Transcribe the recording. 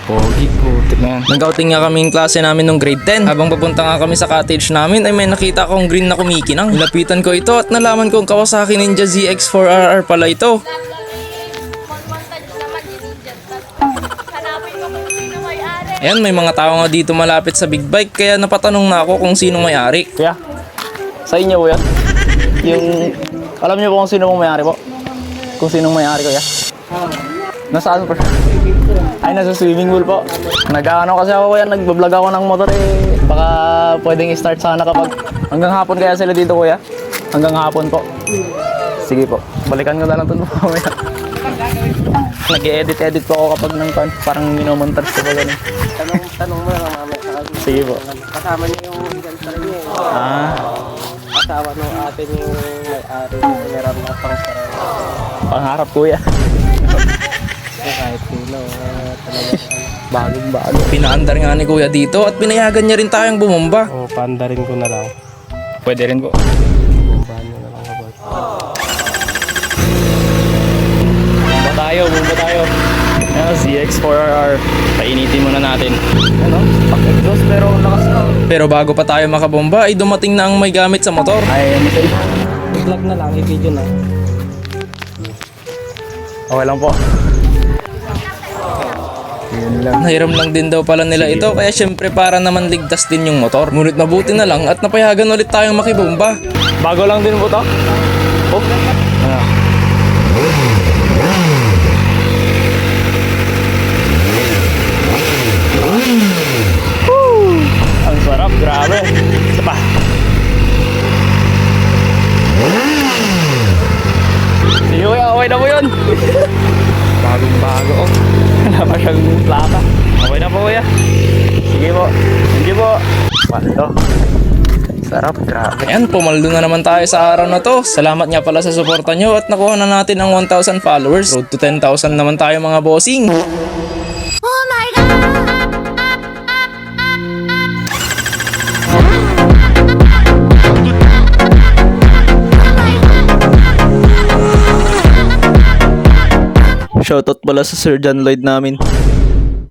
Pogi po, tignan. Nag-outing nga kami yung klase namin nung grade 10. Habang papunta nga kami sa cottage namin ay may nakita akong green na kumikinang. Nilapitan ko ito at nalaman kong Kawasaki Ninja ZX4RR pala ito. Ayan, may mga tao nga dito malapit sa big bike kaya napatanong na ako kung sino may-ari. Kuya, sa inyo po yan? Yung, alam niyo po kung sino pong may-ari po? Kung sinong may-ari kuya? Nasaan po? Ay, nasa swimming pool po. Nag-ano kasi ako kuya, nag-vlog ako ng motor eh. Baka pwedeng i-start sana kapag hanggang hapon kaya sila dito kuya. Hanggang hapon po. Sige po, balikan ko na lang ito po mamaya. Nag-edit po ako kapag nang parang minomontage ko pa gano'n. Tanong mo lang mamaya. Sige po. Kasama niyo yung ganito rin niya. Kasama nung ate niyo yung may-ari ng meron na pang sarang. Pangarap kuya. Kahit sino, talagang bagong-bago. Pinaandar nga ni kuya dito at pinayagan niya rin tayong bumomba. O, paandarin ko na lang. Pwede rin po. Bumbahan nyo na lang kapag. Bumba tayo. Ayan, ZX4RR. Painitin muna natin. Ano? Pack-exhaust pero ang lakas na. Pero bago pa tayo makabomba ay dumating na ang may gamit sa motor. Ay, ano sa'yo? I-vlog na lang, i-video na. Okay lang po. Yun lang. Nahiram lang din daw pala nila ito kaya syempre para naman ligtas din yung motor. Ngunit mabuti na lang at napayagan ulit tayong makibomba. Bago lang din po to. Oh. Ano? Ang sarap, grabe. Isa pa. Sige kuya, okay na po yun. Bagong-bago. Wala pa siyang plata. Okay na po kuya. Sige po. Sige po. Walo. Sarap, grabe. Ayan, pumaldo na naman tayo sa araw na to. Salamat nga pala sa suporta nyo at nakuha na natin ang 1,000 followers. Road to 10,000 naman tayo mga bossing. Oh my God! Shoutout pala sa Sir John Lloyd namin.